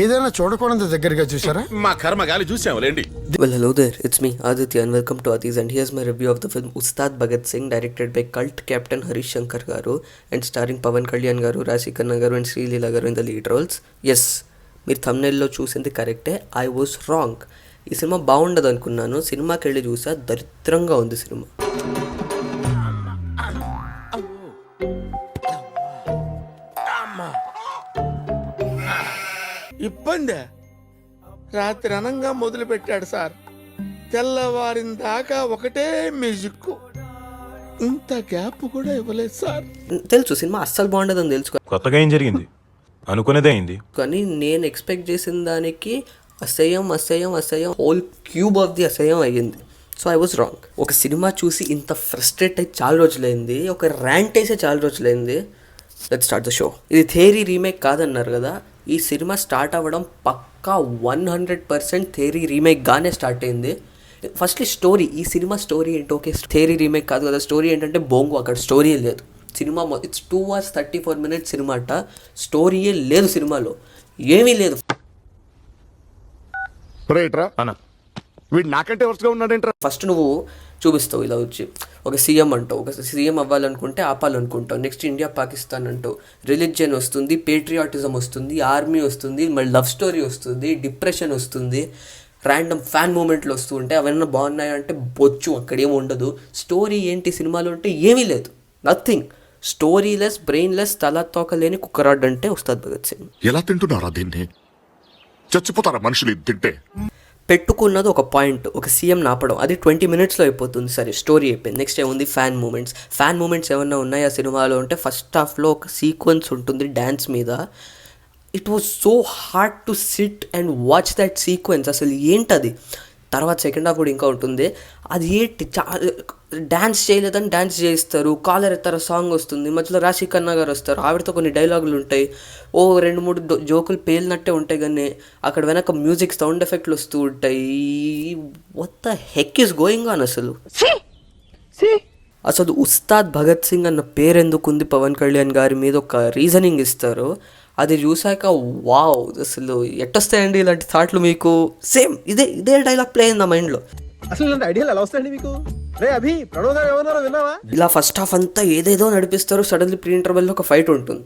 ఏదైనా చూడకూడదు దగ్గరగా చూసారా? మా కర్మ గాలి చూసాములేండి. Well, hello there. It's me, Aditya, and welcome to Aditya. And here's my review of the film Ustad Bhagat Singh, directed by cult captain Harish Shankar garu and starring Pavan Kalyan garu, Rashi Khanna garu, and Sri Leela garu in the lead roles. Yes, మీరు thumbnail చూసింది కరెక్టే. I was wrong. ఈ cinema బాగుండదు అనుకున్నాను. సినిమాకి వెళ్ళి చూసా, దరిద్రంగా ఉంది సినిమా. ఇబ్బంది రాత్రి అనంగా మొదలు పెట్టాడు సార్. తెల్లవారిన దాకా ఒకటే మ్యూజిక్, ఇంత గ్యాప్ కూడా ఇవ్వలేదు సార్. తెలుసు సినిమా అస్సలు బాగుండదని తెలుసు, కొత్తగా ఏం జరిగింది అనుకునేదే అయింది. కానీ నేను ఎక్స్పెక్ట్ చేసిన దానికి అసహ్యం అసహ్యం అసహ్యం, హోల్ క్యూబ్ ఆఫ్ ది అసహ్యం అయ్యింది. So I was wrong. ఒక సినిమా చూసి ఇంత ఫ్రస్ట్రేట్ అయ్యి చాలా రోజులైంది, ఒక ర్యాంట్ వేసే చాలా రోజులైంది. Let's start the show. ఇది థియరీ రీమేక్ కాదన్నారు కదా, ఈ సినిమా స్టార్ట్ అవ్వడం పక్కా 100% థియరీ రీమేక్ గానే స్టార్ట్ అయింది. ఫస్ట్లీ స్టోరీ, ఈ సినిమా స్టోరీ ఏంటి? ఓకే థియరీ రీమేక్ కాదు కదా, స్టోరీ ఏంటంటే బొంగు, అక్కడ స్టోరీయే లేదు. Cinema it's 2 hours 34 minutes cinema అట, స్టోరీయే లేదు సినిమాలో, ఏమీ లేదు. వీడు నాకంటే వరుసగా ఉన్నాడేంట్రా. ఫస్ట్ నువ్వు చూపిస్తావు ఇలా వచ్చి, ఒక సీఎం అంటావు, ఒక సీఎం అవ్వాలనుకుంటే ఆపాలనుకుంటావు, నెక్స్ట్ ఇండియా పాకిస్తాన్ అంటావు, రిలీజియన్ వస్తుంది, పేట్రియాటిజం వస్తుంది, ఆర్మీ వస్తుంది, మళ్ళీ లవ్ స్టోరీ వస్తుంది, డిప్రెషన్ వస్తుంది, ర్యాండమ్ ఫ్యాన్ మూమెంట్లు వస్తూ ఉంటాయి. అవన్నీ బాగున్నాయంటే బొచ్చు, అక్కడేమి ఉండదు. స్టోరీ ఏంటి సినిమాలో అంటే ఏమీ లేదు, nothing. Story less, brain less, తల తోకలేని కుక్కరాడ్ అంటే ఉస్తాద్ భగత్ సింగ్. ఎలా తింటున్నారా దీన్ని? చచ్చిపోతారా మనుషులు ఇది తింటే? పెట్టుకున్నది ఒక పాయింట్, ఒక సీఎం నాపడం, అది 20 minutesలో అయిపోతుంది. సరే స్టోరీ అయిపోయింది. నెక్స్ట్ ఏముంది? ఫ్యాన్ మూమెంట్స్ ఏమన్నా ఉన్నాయి ఆ సినిమాలో అంటే ఫస్ట్ హాఫ్లో ఒక సీక్వెన్స్ ఉంటుంది డ్యాన్స్ మీద. It was so hard to SIT and watch that sequence. అసలు ఏంటది? తర్వాత సెకండ్ హాఫ్ కూడా ఇంకా ఉంటుంది. అది ఏంటి, డ్యాన్స్ చేయలేదని డ్యాన్స్ చేయిస్తారు, కాలర్ ఎత్తార సాంగ్ వస్తుంది, మధ్యలో రాశి ఖన్నా గారు వస్తారు, ఆవిడతో కొన్ని డైలాగులు ఉంటాయి, 2-3 జోకులు పేలినట్టే ఉంటాయి, కానీ అక్కడ వెనక మ్యూజిక్ సౌండ్ ఎఫెక్ట్లు వస్తూ ఉంటాయి. What the heck is going on? అసలు ఉస్తాద్ భగత్ సింగ్ అన్న పేరు ఎందుకు ఉంది పవన్ కళ్యాణ్ గారి మీద ఒక రీజనింగ్ ఇస్తారు. అది చూసాక వావ్, అసలు ఎట్టొస్తాయండి ఇలాంటి థాట్లు మీకు? సేమ్ ఇదే డైలాగ్ ప్లే అయింది నా మైండ్లో. అసలు ఇలాంటి ఐడియాలు ఎలా వస్తాయండి మీకు? రే అభి, ప్రణవ్ గారు ఏమన్నారో విన్నావా? ఇలా ఫస్ట్ హాఫ్ అంతా ఏదేదో నడిపిస్తారు, సడన్లీ ప్రీ ఇంటర్వెల్లో ఒక ఫైట్ ఉంటుంది.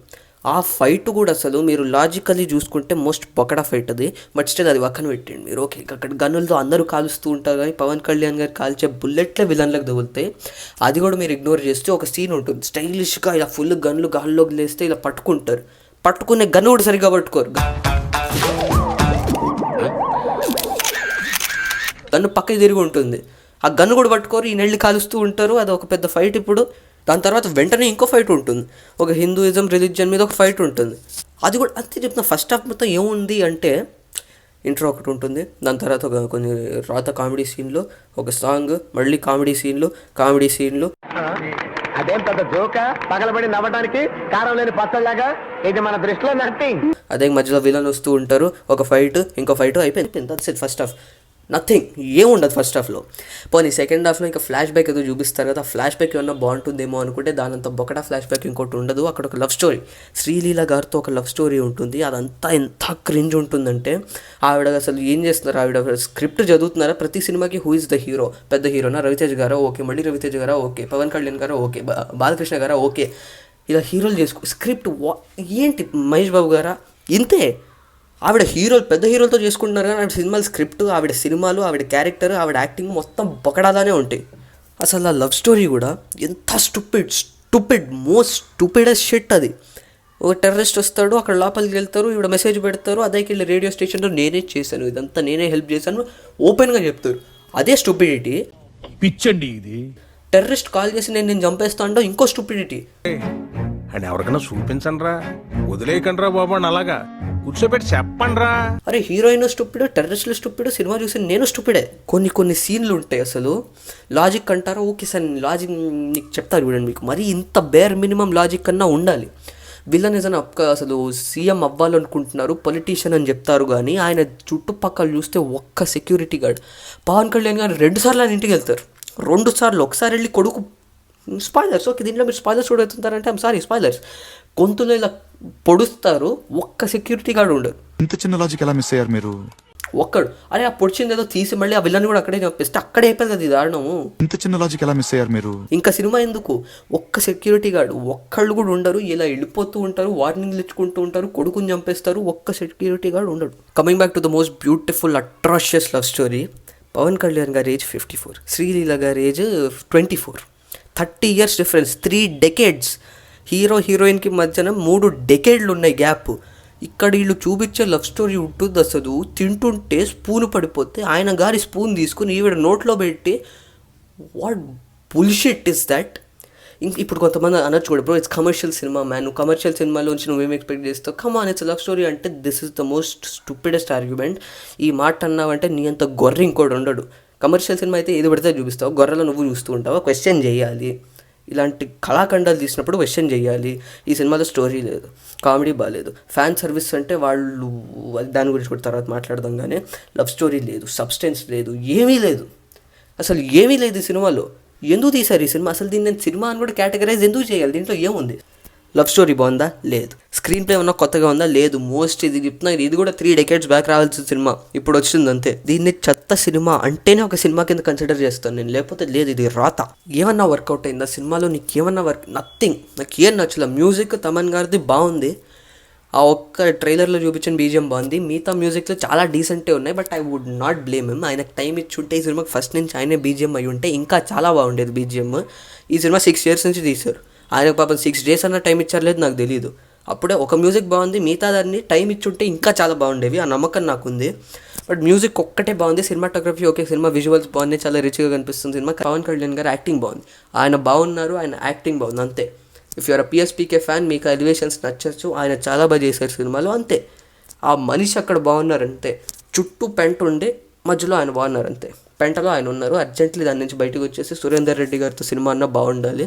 ఆ ఫైట్ కూడా అసలు మీరు లాజికల్లీ చూసుకుంటే మోస్ట్ బొకడా ఫైట్ అది. బట్ స్టిల్ అది పక్కన పెట్టండి మీరు. ఓకే అక్కడ గన్నులతో అందరూ కాలుస్తూ ఉంటారు, కానీ పవన్ కళ్యాణ్ గారు కాల్చే బుల్లెట్లే విలన్లకు తగులుతాయి. అది కూడా మీరు ఇగ్నోర్ చేస్తే ఒక సీన్ ఉంటుంది, స్టైలిష్గా ఇలా ఫుల్ గన్లు గాల్లోకి లేస్తే ఇలా పట్టుకుంటారు, పట్టుకునే గన్ను కూడా సరిగ్గా పట్టుకోరు, గన్ను పక్కకి తిరిగి ఉంటుంది, ఆ గన్ను కూడా పట్టుకోరు, ఈ నెళ్ళి కాలుస్తూ ఉంటారు. అది ఒక పెద్ద ఫైట్. ఇప్పుడు దాని తర్వాత వెంటనే ఇంకో ఫైట్ ఉంటుంది, ఒక హిందూయిజం రిలీజియన్ మీద ఒక ఫైట్ ఉంటుంది. అది కూడా అంతే చెప్తున్నా. ఫస్ట్ హాఫ్ మొత్తం ఏముంది అంటే ఇంట్రో ఒకటి ఉంటుంది, దాని తర్వాత కొన్ని రాత కామెడీ సీన్లు, ఒక సాంగ్, మళ్ళీ కామెడీ సీన్లు. అదేం పెద్ద జోక, పగలబడి నవ్వడానికి కారం లేని పచ్చలాగా, ఇది మన దృష్టిలో నథింగ్. అదే మధ్యలో విలన్ వస్తూ ఉంటారు, ఒక ఫైట్, ఇంకో ఫైట్, అయిపోయింది. That's it first half. Nothing, ఏముండదు ఫస్ట్ హాఫ్లో. పోనీ సెకండ్ హాఫ్లో ఇంకా ఫ్లాష్ బ్యాక్ ఏదో చూపిస్తారు కదా, ఆ ఫ్లాష్ బ్యాక్ ఏమన్నా బాగుంటుందేమో అనుకుంటే దానంత బొకడా ఫ్లాష్ బ్యాక్ ఇంకోటి ఉండదు. అక్కడ ఒక లవ్ స్టోరీ, శ్రీలీల గారితో ఒక లవ్ స్టోరీ ఉంటుంది. అదంతా ఎంత క్రింజ్ ఉంటుందంటే, ఆవిడ అసలు ఏం చేస్తున్నారు, ఆవిడ స్క్రిప్ట్ చదువుతున్నారా ప్రతి సినిమాకి, హూ ఇస్ ద హీరో, పెద్ద హీరోనా రవితేజ్ గారా, ఓకే, మళ్ళీ రవితేజ్ గారా, ఓకే, పవన్ కళ్యాణ్ గారా, ఓకే, బాలకృష్ణ గారా, ఓకే, ఇలా హీరోలు చేసుకో. స్క్రిప్ట్ ఏంటి, మహేష్ బాబు గారా, ఇంతే. ఆవిడ హీరోలు, పెద్ద హీరోలతో చేసుకుంటున్నారు, కానీ ఆవిడ సినిమాల స్క్రిప్ట్, ఆవిడ సినిమాలు, ఆవిడ క్యారెక్టర్, ఆవిడ యాక్టింగ్ మొత్తం బొకడాలానే ఉంటాయి. అసలు ఆ లవ్ స్టోరీ కూడా ఎంత స్టూపిడ్ మోస్ట్ స్టూపిడెస్ట్ షిట్ అది. ఒక టెర్రరిస్ట్ వస్తాడు, అక్కడ లోపలికి వెళ్తారు, ఈవిడ మెసేజ్ పెడతారు, అదేకి వెళ్ళి రేడియో స్టేషన్లో నేనే చేశాను, ఇదంతా నేనే హెల్ప్ చేశాను ఓపెన్గా చెప్తారు. అదే స్టూపిడిటీ. పిచ్చండి ఇది. టెర్రరిస్ట్ కాల్ చేసి నేను చంపేస్తా అంటే ఇంకో స్టూపిడిటీ. అని ఎవరికైనా చూపించండి రా, వదిలేయకండి రా బాబు అని అలాగా కూర్చోబెట్టి చెప్పండి రా. అరే హీరోయిన్ స్టూపిడ్, టెర్రరిస్టులు స్టూపిడ్, సినిమా చూసి నేను స్టూపిడే. కొన్ని సీన్లు ఉంటాయి అసలు లాజిక్ అంటారా, ఓకే సార్ లాజిక్ నీకు చెప్తారు చూడండి, మీకు మరీ ఇంత బేర్ మినిమం లాజిక్ కన్నా ఉండాలి. విలన్ ఏదైనా అసలు సీఎం అవ్వాలనుకుంటున్నారు, పొలిటీషియన్ అని చెప్తారు, కానీ ఆయన చుట్టుపక్కల చూస్తే ఒక్క సెక్యూరిటీ గార్డ్. పవన్ కళ్యాణ్ గారు 2 సార్లు ఆయన ఇంటికి వెళ్తారు, 2 సార్లు. ఒకసారి వెళ్ళి కొడుకు స్పాయిలర్స్. ఓకే, దీంట్లో మీరు స్పాయిలర్స్ కూడా అవుతుంటారంటే ఐమ్ సారీ, స్పాయిలర్స్. గొంతులో ఇలా పొడుస్తారు, ఒక్క సెక్యూరిటీ గార్డ్ ఉండడు. ఇంత చిన్న లాజిక్ ఎలా మిస్ అయ్యారు మీరు? ఒక్కడు అరే ఆ పొడిచింది ఏదో తీసి మళ్ళీ ఆ విలన్ కూడా అక్కడే చంపేస్తే అక్కడే అయిపోయింది అది దారుణము. ఇంత చిన్న లాజిక్ ఎలా మిస్ అయ్యారు మీరు? ఇంకా సినిమా ఎందుకు, ఒక్క సెక్యూరిటీ గార్డు ఒక్కళ్ళు కూడా ఉండరు, ఇలా వెళ్ళిపోతూ ఉంటారు, వార్నింగ్లు ఇచ్చుకుంటూ ఉంటారు, కొడుకుని చంపేస్తారు, ఒక్క సెక్యూరిటీ గార్డు ఉండడు. Coming back to the most beautiful atrocious love story. Pawan Kalyan గారి ఏజ్ 54, శ్రీలీల గారి age 24. 30 years difference, 3 decades. Hero హీరోయిన్కి మధ్యన 3 decades ఉన్నాయి గ్యాప్. ఇక్కడ వీళ్ళు చూపించే లవ్ స్టోరీ ఉంటుంది అసలు. తింటుంటే స్పూన్ పడిపోతే ఆయన గారి స్పూన్ తీసుకుని ఈవిడ నోట్లో పెట్టి, వాట్ బుల్షిట్ ఇస్ దట్. ఇప్పుడు కొంతమంది అనొచ్చు కూడా, bro it's commercial cinema man, నువ్వు కమర్షియల్ సినిమాలోంచి నువ్వేం ఎక్స్పెక్ట్ చేస్తావు, కమాన్ ఇట్స్ లవ్ స్టోరీ అంటే this is the most stupidest argument. ఈ మాట అన్నావంటే నీ అంత గొర్రె ఇంకోటి ఉండడు. కమర్షియల్ సినిమా అయితే ఏది పడితే చూపిస్తావు, గొర్రెలో నువ్వు చూస్తూ ఉంటావు. క్వశ్చన్ చేయాలి, ఇలాంటి కళాఖండాలు తీసినప్పుడు క్వశ్చన్ చేయాలి. ఈ సినిమాలో స్టోరీ లేదు, కామెడీ బాగాలేదు, ఫ్యాన్ సర్వీస్ అంటే వాళ్ళు దాని గురించి కూడా తర్వాత మాట్లాడదాం. కానీ లవ్ స్టోరీ లేదు, సబ్స్టెన్స్ లేదు, ఏమీ లేదు, అసలు ఏమీ లేదు ఈ సినిమాలో. ఎందుకు తీశారు ఈ సినిమా? అసలు దీన్ని నేను సినిమా అని కూడా కేటగరైజ్ ఎందుకు చేయాలి? దీంట్లో ఏముంది? లవ్ స్టోరీ బాగుందా? లేదు. స్క్రీన్ ప్లే ఏమన్నా కొత్తగా ఉందా? లేదు. మోస్ట్ ఇది చెప్తున్నా, ఇది కూడా 3 decades బ్యాక్ రావాల్సిన సినిమా ఇప్పుడు వచ్చింది అంతే. దీన్ని చెత్త సినిమా అంటేనే ఒక సినిమా కింద కన్సిడర్ చేస్తాను నేను, లేకపోతే లేదు ఇది రాత. ఏమన్నా వర్కౌట్ అయిందా సినిమాలో? నీకు ఏమన్నా నథింగ్. నాకు ఏం నచ్చలే. మ్యూజిక్ తమన్ గారిది బాగుంది, ఆ ఒక్క ట్రైలర్లో చూపించిన బీజిఎం బాగుంది, మిగతా మ్యూజిక్లో చాలా డీసెంటే ఉన్నాయి. But I would not blame him. ఆయనకు టైం ఇచ్చుంటే ఈ సినిమాకి ఫస్ట్ నుంచి ఆయనే బీజిఎం అయి ఉంటే ఇంకా చాలా బాగుండేది బీజిఎం. ఈ సినిమా 6 years నుంచి తీశారు. ఆయనకు పాపం 6 days అన్న టైం ఇచ్చారు, లేదు నాకు తెలియదు. అప్పుడే ఒక మ్యూజిక్ బాగుంది, మిగతా దాన్ని టైం ఇచ్చుంటే ఇంకా చాలా బాగుండేవి, ఆ నమ్మకం నాకుంది. బట్ మ్యూజిక్ ఒక్కటే బాగుంది, సినిమాటోగ్రఫీ ఓకే, సినిమా విజువల్స్ బాగున్నాయి, చాలా రిచ్గా కనిపిస్తుంది సినిమా. పవన్ కళ్యాణ్ గారు యాక్టింగ్ బాగుంది, ఆయన బాగున్నారు, ఆయన యాక్టింగ్ బాగుంది అంతే. ఇఫ్ యూఆర్ PSPK ఫ్యాన్ మీకు ఎలివేషన్స్ నచ్చచ్చు, ఆయన చాలా బాగా చేశారు సినిమాలో అంతే. ఆ మనిషి అక్కడ బాగున్నారు అంతే. చుట్టూ పెంట ఉండి మధ్యలో ఆయన బాగున్నారు అంతే. పెంటలో ఆయన ఉన్నారు, అర్జెంట్లీ దాని నుంచి బయటకు వచ్చేసి సురేందర్ రెడ్డి గారితో సినిమా అన్న బాగుండాలి.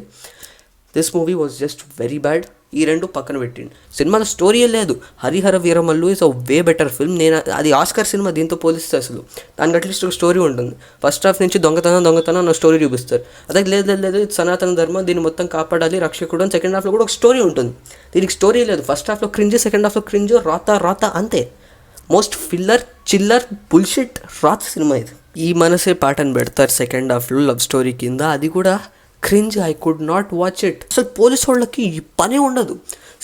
This movie was just very bad. ఈ రెండు పక్కన పెట్టిండు. సినిమాలో స్టోరీయే లేదు. Harihara Veeramallu is a way better film. నేను అది ఆస్కర్ సినిమా, దీంతో పోలిస్తే అసలు దానికి అట్లీస్ట్ ఒక స్టోరీ ఉంటుంది. ఫస్ట్ హాఫ్ నుంచి దొంగతనం నా స్టోరీ చూపిస్తారు. అదే లేదు ఇది సనాతన ధర్మం, దీన్ని మొత్తం కాపాడాలి, రక్షకుడు అని సెకండ్ హాఫ్లో కూడా ఒక స్టోరీ ఉంటుంది. దీనికి స్టోరీ లేదు. ఫస్ట్ హాఫ్లో క్రింజ్, సెకండ్ హాఫ్లో క్రింజ్, రాత అంతే. మోస్ట్ ఫిల్లర్ చిల్లర్ బుల్షిట్ రాత సినిమా ఇది. ఈ మనసే పాటను పెడతారు సెకండ్ హాఫ్లో లవ్ స్టోరీ కింద, అది కూడా cringe. I could not watch it. అసలు పోలీస్ వాళ్ళకి ఈ పనే ఉండదు.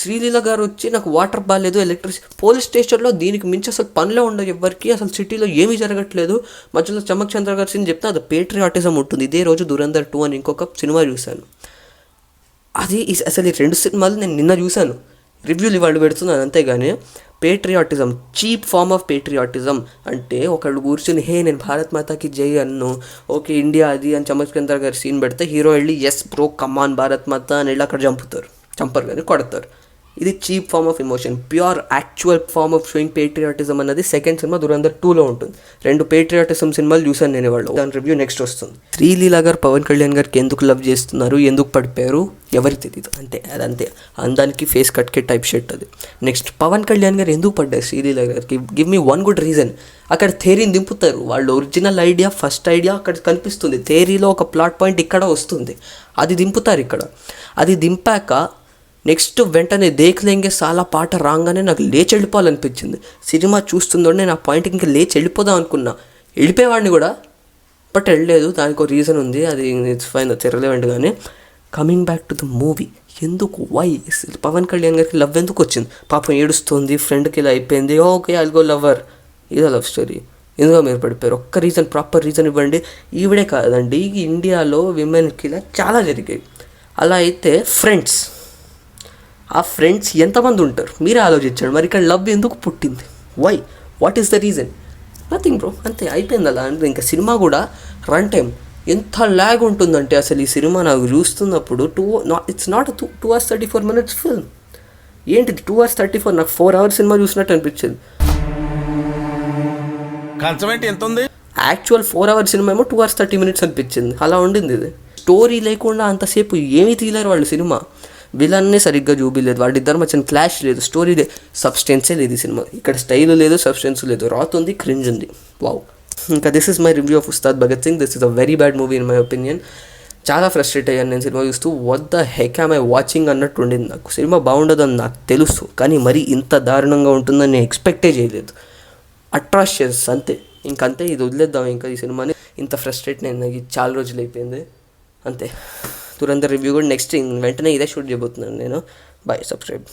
శ్రీలీల గారు వచ్చి నాకు వాటర్ బాగాలేదు, ఎలక్ట్రిసిటీ, పోలీస్ స్టేషన్లో దీనికి మించి అసలు పనిలో ఉండదు ఎవరికి. అసలు సిటీలో ఏమీ జరగట్లేదు. మధ్యలో చమక్ చంద్ర గారు సీన్ చెప్తే అది పేట్రియాటిజం ఉంటుంది. ఇదే రోజు దురంధర్ 2 అని ఇంకొక సినిమా చూశాను. అది అసలు ఈ 2 సినిమాలు నేను నిన్న చూశాను, రివ్యూలు ఇవాళ పెడుతున్నాను అంతేగాని. Patriotism, cheap form of patriotism అంటే ఒకళ్ళు కూర్చొని హే నేను భారత్ మాతాకి జై అన్ను, ఓకే ఇండియా అది అని చమక్ చంద్ర గారు సీన్ పెడితే హీరో వెళ్ళి ఎస్ బ్రో కమాన్ భారత్ మాత అని వెళ్ళి అక్కడ చంపరు కానీ కొడతారు. ఇది cheap form of emotion. Pure actual form of showing patriotism అన్నది సెకండ్ సినిమా దురంధర్ 2లో ఉంటుంది. 2 పేట్రియాటిజం సినిమాలు చూశాను నేను వాళ్ళు, దాని రివ్యూ నెక్స్ట్ వస్తుంది. శ్రీలీల గారు పవన్ కళ్యాణ్ గారికి ఎందుకు లవ్ చేస్తున్నారు, ఎందుకు పడిపోయారు ఎవరికి తెలియదు అంతే. అదంతే, అందానికి ఫేస్ కట్కే టైప్ షర్ట్ అది. నెక్స్ట్ పవన్ కళ్యాణ్ గారు ఎందుకు పడ్డారు శ్రీలీల గారికి? Give me one good reason. అక్కడ థియరీని దింపుతారు. వాళ్ళు ఒరిజినల్ ఐడియా, ఫస్ట్ ఐడియా అక్కడ కనిపిస్తుంది. థియరీలో ఒక ప్లాట్ పాయింట్ ఇక్కడ వస్తుంది, అది దింపుతారు ఇక్కడ. అది దింపాక నెక్స్ట్ వెంటనే దేఖ్లేంగే సాలా పాట రాగానే నాకు లేచి వెళ్ళిపోవాలనిపించింది. సినిమా చూస్తుందో నేను ఆ పాయింట్కి ఇంకా లేచి వెళ్ళిపోదాం అనుకున్నా, వెళ్ళిపోయేవాడిని కూడా, బట్ వెళ్ళలేదు. దానికి ఒక రీజన్ ఉంది, అది ఇట్స్ ఫైన్, అది ఇర్రెలెవెంట్. కానీ coming back to the movie, ఎందుకు వై పవన్ కళ్యాణ్ గారికి లవ్ ఎందుకు వచ్చింది? పాపం ఏడుస్తుంది, ఫ్రెండ్కి ఇలా అయిపోయింది, ఓకే ఐల్ గో లవర్, ఇదో లవ్ స్టోరీ. ఎందుకో మీరు పడిపోయారు? ఒక్క రీజన్, ప్రాపర్ రీజన్ ఇవ్వండి. ఈవిడే కాదండి, ఇండియాలో విమెన్కి ఇలా చాలా జరిగాయి. అలా అయితే ఫ్రెండ్స్, ఆ ఫ్రెండ్స్ ఎంతమంది ఉంటారు మీరే ఆలోచించండి. మరి ఇక్కడ లవ్ ఎందుకు పుట్టింది? Why? What is the reason? Nothing bro, అంతే, అయిపోయింది అలా. అంటే ఇంకా సినిమా కూడా రన్ టైం ఎంత ల్యాగ్ ఉంటుందంటే అసలు ఈ సినిమా నాకు చూస్తున్నప్పుడు it's not 2 hours 34 minutes film. ఏంటిది 2 hours 34? నాకు 4 hours సినిమా చూసినట్టు అనిపించింది. కంచమేంటి ఎంత ఉంది? యాక్చువల్ 4 hours సినిమా ఏమో 2 hours 30 minutes అనిపించింది. అలా ఉండింది ఇది. స్టోరీ లేకుండా అంతసేపు ఏమీ తీయలేరు వాళ్ళు సినిమా. విలన్నే సరిగ్గా చూపిలేదు, వాళ్ళిద్దరు మధ్యన క్లాష్ లేదు, స్టోరీ లేదు, సబ్స్టెన్సే లేదు ఈ సినిమా. ఇక్కడ స్టైల్ లేదు, సబ్స్టెన్స్ లేదు, రాత్ ఉంది, క్రింజ్ ఉంది. వావ్. ఇంకా this is my review of Ustaad Bhagat Singh. This is a very bad movie in my opinion. చాలా ఫ్రస్ట్రేట్ అయ్యాను నేను సినిమా చూస్తూ. What the heck am I watching అన్నట్టు ఉండింది నాకు. సినిమా బాగుండదని నాకు తెలుసు, కానీ మరీ ఇంత దారుణంగా ఉంటుందని నేను ఎక్స్పెక్టే చేయలేదు. అట్రాషియస్ అంతే, ఇంకంతే, ఇది వదిలేద్దాం ఇంకా ఈ సినిమాని. ఇంత ఫ్రస్ట్రేట్ నేను నాకు చాలా రోజులు అయిపోయింది అంతే. దురంధర్ రివ్యూ కూడా నెక్స్ట్ వెంటనే ఇదే షూట్ చేయబోతున్నాను నేను. Bye, subscribe.